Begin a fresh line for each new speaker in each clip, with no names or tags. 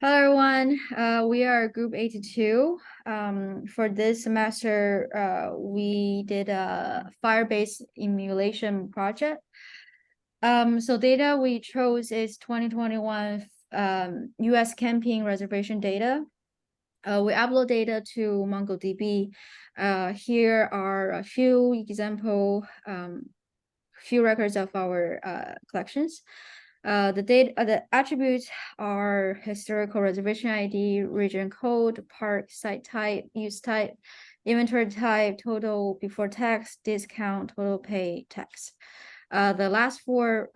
Hello, everyone. We are Group 82. For this semester, we did a Firebase emulation project. So data we chose is 2021 U.S. camping reservation data. We upload data to MongoDB. Here are a few example, few records of our collections. The attributes are historical reservation ID, region code, park, site type, use type, inventory type, total before tax, discount, total pay tax. The last four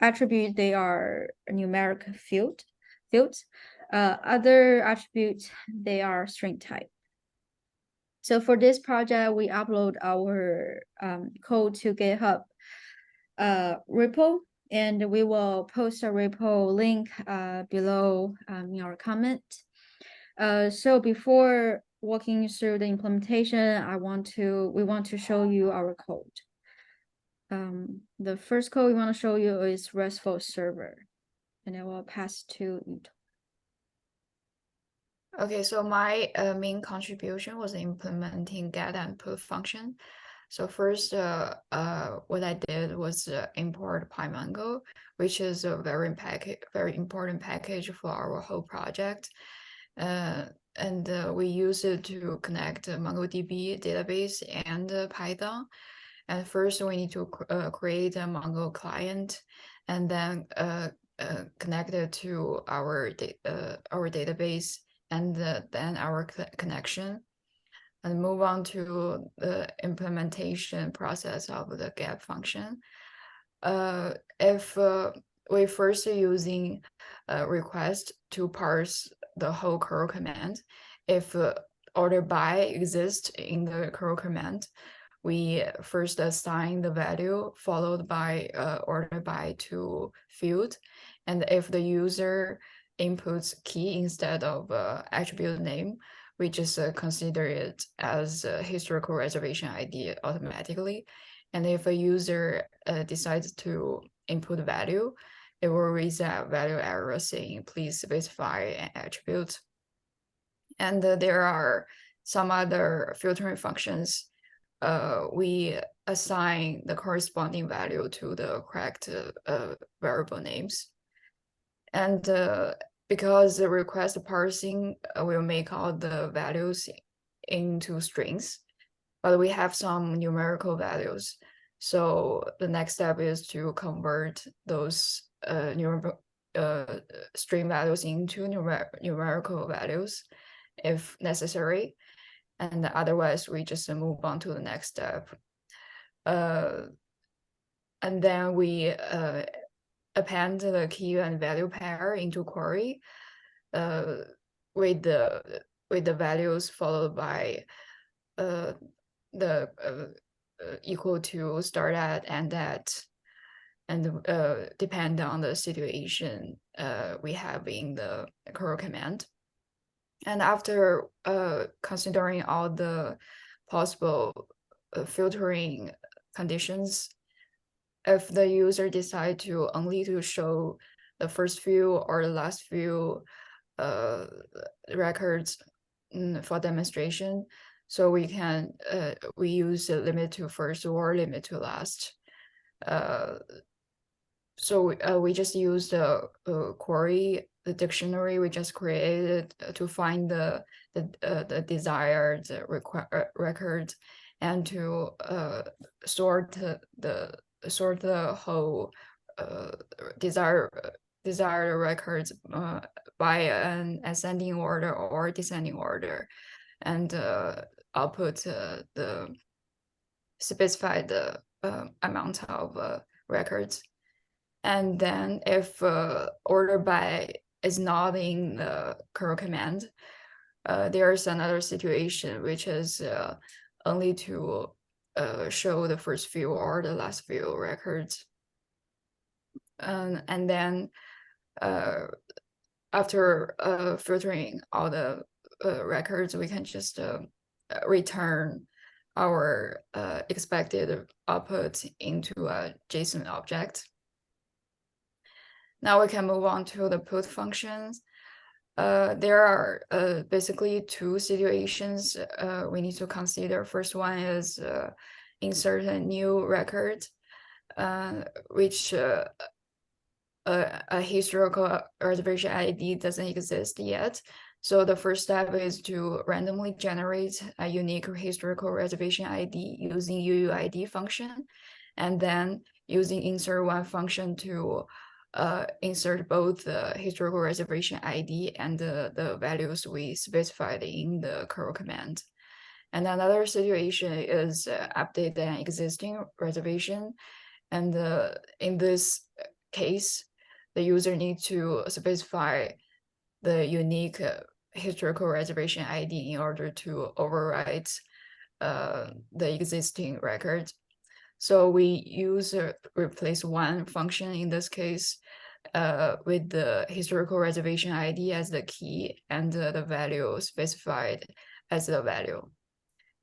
attributes, they are numeric fields. Other attributes, they are string type. So for this project, we upload our code to GitHub repo, and we will post a repo link below in our comment. So before walking through the implementation, we want to show you our code. The first code we want to show you is RESTful server, and I will pass to you.
Okay, so my main contribution was implementing get and put function. So first, what I did was import PyMongo, which is a very important package for our whole project. And we use it to connect MongoDB database and Python. And first, we need to create a Mongo client, and then connect it to our database, and then our connection, and move on to the implementation process of the get function. If we first using request to parse the whole curl command, if order by exists in the curl command, we first assign the value followed by order by to field, and if the user inputs key instead of attribute name, we just consider it as a historical reservation ID automatically. And if a user decides to input value, it will raise that value error saying, please specify an attribute. And there are some other filtering functions. We assign the corresponding value to the correct variable names. And because the request parsing will make all the values into strings, but we have some numerical values. So the next step is to convert those string values into numerical values if necessary. And otherwise, we just move on to the next step. And then we append the key and value pair into query with the values followed by the equal to, start at, end at, and depend on the situation we have in the curl command. And after considering all the possible filtering conditions, if the user decide to only to show the first few or the last few records for demonstration, so we can we use a limit to first or limit to last. So we just use the query, the dictionary we just created to find the desired record, and to sort the whole desired records by an ascending order or descending order, and output the specified amount of records. And then if order by is not in the curl command, there is another situation, which is only to show the first few or the last few records. And then after filtering all the records, we can just return our expected output into a JSON object. Now we can move on to the put functions. There are basically two situations we need to consider. First one is insert a new record, which a historical reservation ID doesn't exist yet. So the first step is to randomly generate a unique historical reservation ID using UUID function, and then using insert one function to insert both the historical reservation ID and the values we specified in the curl command. And another situation is update an existing reservation. And in this case, the user needs to specify the unique historical reservation ID in order to overwrite the existing record. So we use replace one function in this case with the historical reservation ID as the key and the value specified as the value.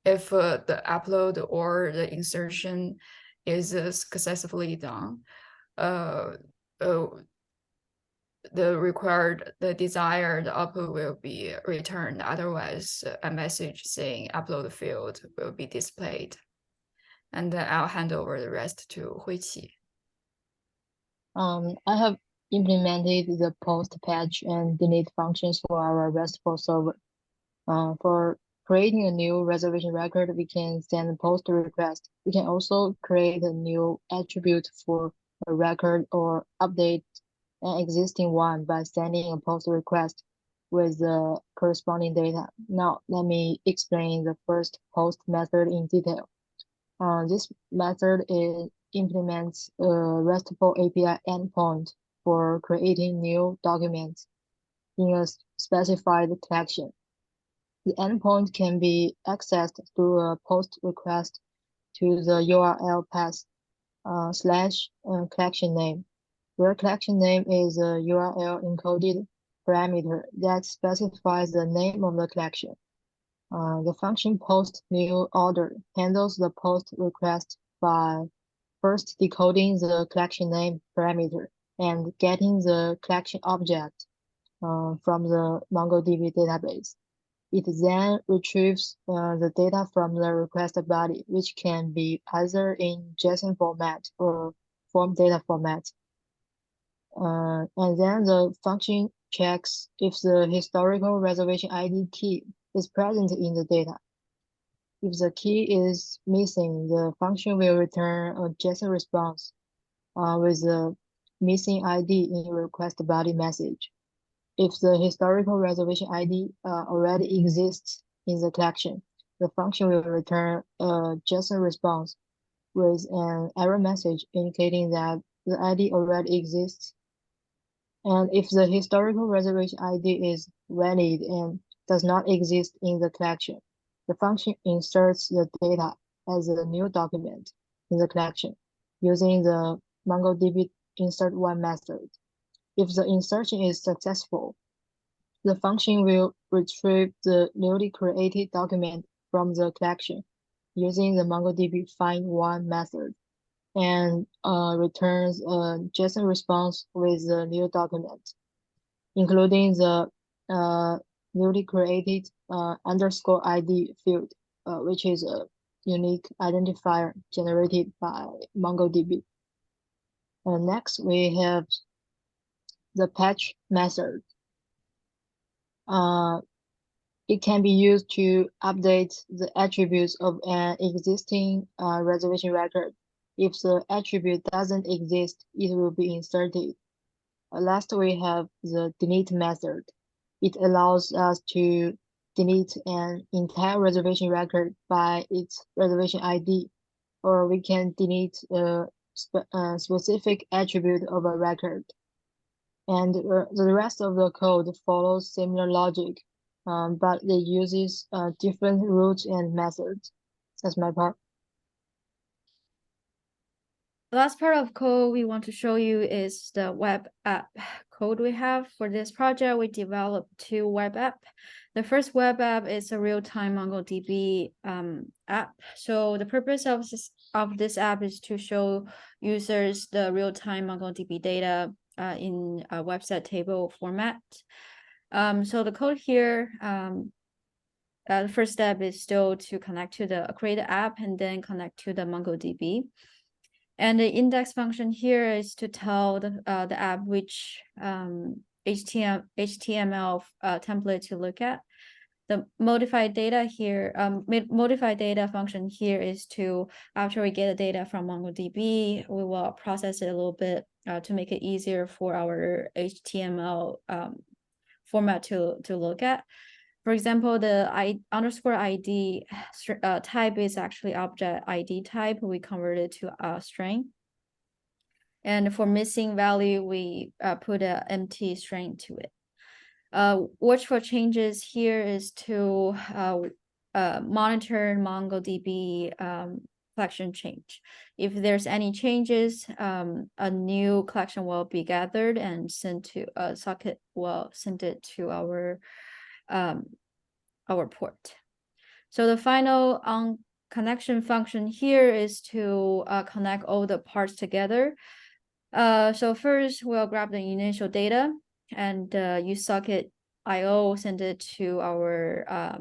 If the upload or the insertion is successfully done, the desired output will be returned. Otherwise, a message saying upload field will be displayed. And then I'll hand over the rest to Huiqi.
I have implemented the post, patch, and delete functions for our RESTful server. For creating a new reservation record, we can send a post request. We can also create a new attribute for a record or update an existing one by sending a post request with the corresponding data. Now, let me explain the first post method in detail. This method implements a RESTful API endpoint for creating new documents in a specified collection. The endpoint can be accessed through a post request to the URL path / collection name, where collection name is a URL encoded parameter that specifies the name of the collection. The function post new order handles the post request by first decoding the collection name parameter and getting the collection object from the MongoDB database. It then retrieves the data from the request body, which can be either in JSON format or form data format. And then the function checks if the historical reservation ID key is present in the data. If the key is missing, the function will return a JSON response with the missing ID in the request body message. If the historical reservation ID already exists in the collection, the function will return a JSON response with an error message indicating that the ID already exists. And if the historical reservation ID is valid and does not exist in the collection, the function inserts the data as a new document in the collection using the MongoDB insert one method. If the insertion is successful, the function will retrieve the newly created document from the collection using the MongoDB find one method and returns a JSON response with the new document, including the newly created _ID field, which is a unique identifier generated by MongoDB. Next, we have the patch method. It can be used to update the attributes of an existing reservation record. If the attribute doesn't exist, it will be inserted. Last, we have the delete method. It allows us to delete an entire reservation record by its reservation ID, or we can delete a specific attribute of a record. And the rest of the code follows similar logic, but it uses different rules and methods. That's my part.
The last part of code we want to show you is the web app code we have. For this project, we developed two web apps. The first web app is a real-time MongoDB app. So the purpose of this app is to show users the real-time MongoDB data in a website table format. So the code here, the first step is still to connect to create the app and then connect to the MongoDB. And the index function here is to tell the app which HTML template to look at. The modified data here, modified data function here is to, after we get the data from MongoDB, we will process it a little bit to make it easier for our HTML format to look at. For example, the _ID type is actually object ID type. We converted to a string. And for missing value, we put an empty string to it. Watch for changes here is to monitor MongoDB collection change. If there's any changes, a new collection will be gathered and sent to a socket will send it to our port. So the final connection function here is to connect all the parts together. So first we'll grab the initial data and use socket IO, send it to our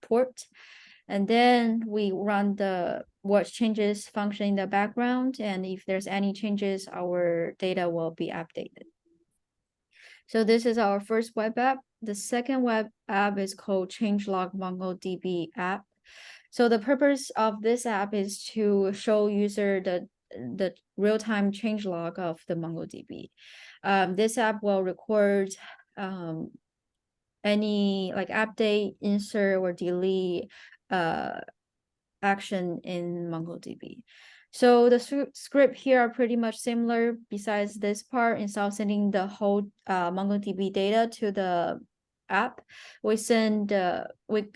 port. And then we run the watch changes function in the background. And if there's any changes, our data will be updated. So this is our first web app. The second web app is called changelog MongoDB app. So the purpose of this app is to show user the real-time changelog of the MongoDB. This app will record any like update, insert, or delete action in MongoDB. So the script here are pretty much similar. Besides this part, instead of sending the whole MongoDB data to the app, we send we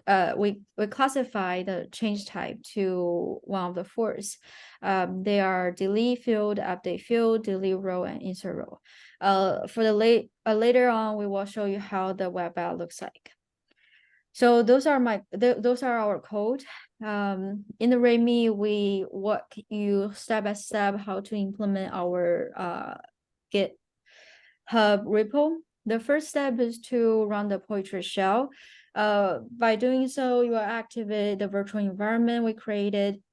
classify the change type to one of the force. They are delete field, update field, delete row, and insert row. For the later on, we will show you how the web app looks like. So those are our code. In the README, we walk you step by step how to implement our GitHub repo. The first step is to run the Poetry shell. By doing so, you will activate the virtual environment we created.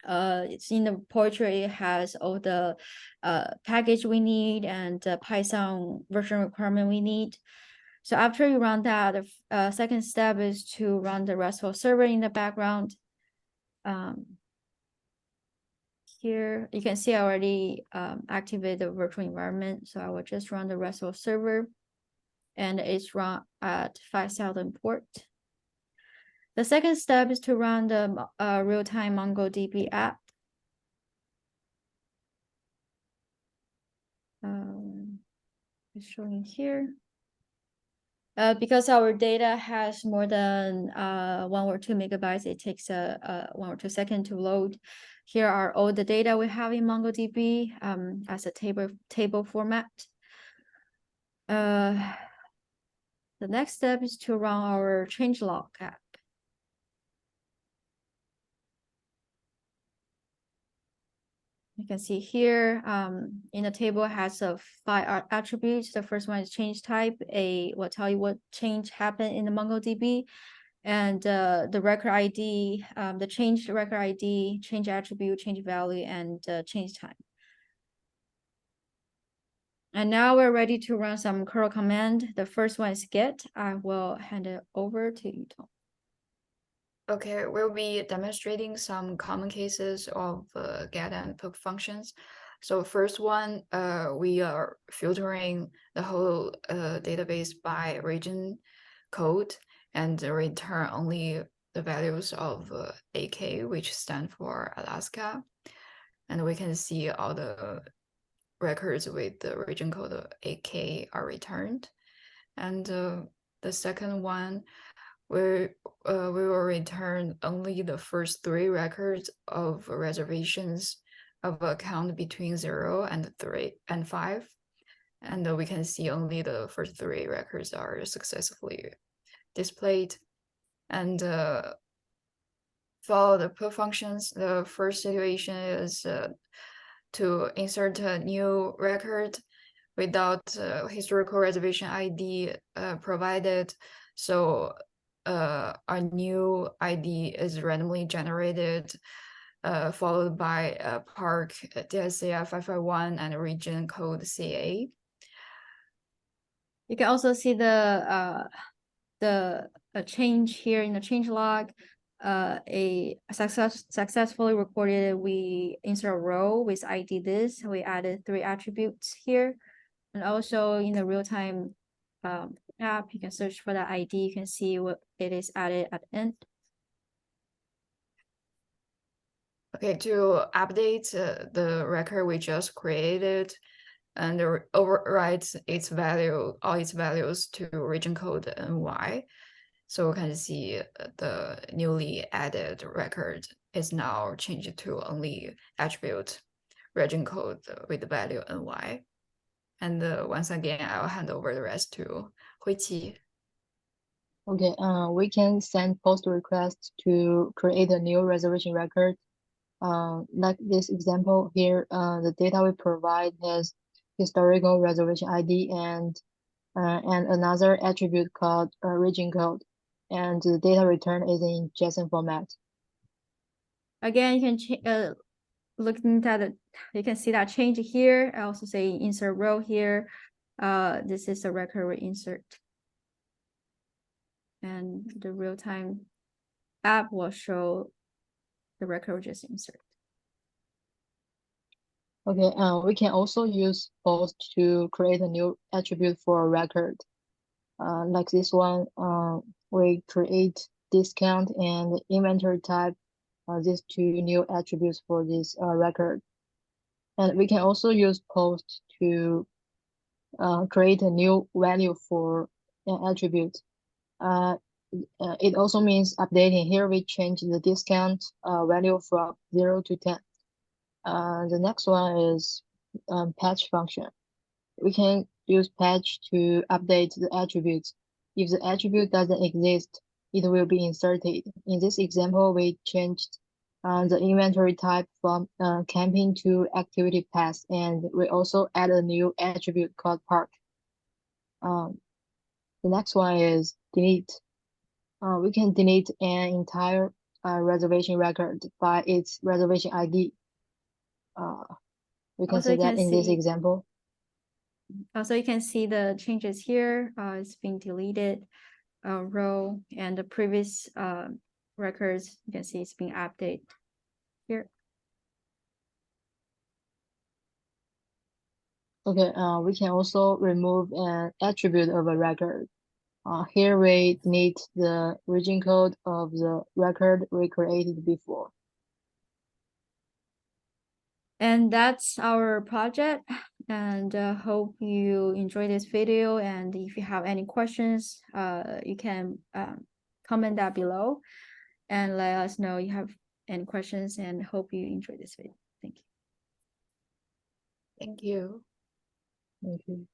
It's in the Poetry, it has all the package we need and Python version requirement we need. So after you run that, the second step is to run the RESTful server in the background. Here you can see I already activated the virtual environment. So I will just run the RESTful server, and it's run at 5,000 port. The second step is to run the real-time MongoDB app. It's showing here. Because our data has more than 1 or 2 megabytes, it takes 1 or 2 seconds to load. Here are all the data we have in MongoDB as a table format. The next step is to run our changelog app. You can see here in the table has 5 attributes. The first one is change type. Will tell you what change happened in the MongoDB. And the record ID, the change record ID, change attribute, change value, and change time. And now we're ready to run some curl command. The first one is get. I will hand it over to you, Tom.
Okay, we'll be demonstrating some common cases of get and poke functions. So first one, we are filtering the whole database by region code and return only the values of AK, which stand for Alaska. And we can see all the records with the region code AK are returned. And the second one, we will return only the first 3 records of reservations of account between 0 and 3 and 5. And we can see only the first 3 records are successfully displayed. And for the poke functions, the first situation is to insert a new record without historical reservation ID provided. So our new ID is randomly generated, followed by a park DSCI551 and a region code CA.
You can also see the change here in the change log. A successfully recorded, we insert a row with ID this, we added 3 attributes here. And also in the real-time app, you can search for that ID, you can see what it is added at the end.
Okay, to update the record we just created and overwrite its value, all its values to region code NY. So we can see the newly added record is now changed to only attribute region code with the value NY. And once again, I'll hand over the rest to Huiqi.
Okay, we can send post requests to create a new reservation record. Like this example here, the data we provide has historical reservation ID and another attribute called region code, and the data return is in JSON format.
Again, you can looking at it, you can see that change here. I also say insert row here. This is the record we insert. And the real-time app will show the record we just insert.
Okay, we can also use post to create a new attribute for a record. Like this one, we create discount and inventory type, these 2 new attributes for this record. And we can also use post to create a new value for an attribute. It also means updating. Here we change the discount value from 0 to 10. The next one is patch function. We can use patch to update the attributes. If the attribute doesn't exist, it will be inserted. In this example, we changed the inventory type from camping to activity pass, and we also add a new attribute called park. The next one is delete. We can delete an entire reservation record by its reservation ID. We can
Also,
see
you
that
can
in this
see-
example.
Also, you can see the changes here. It's being deleted row, and the previous records, you can see it's being updated here.
Okay, we can also remove an attribute of a record. Here we delete the region code of the record we created before.
And that's our project, and hope you enjoy this video. And if you have any questions, you can comment that below and let us know you have any questions, and hope you enjoy this video. Thank you.
Thank you.
Thank you.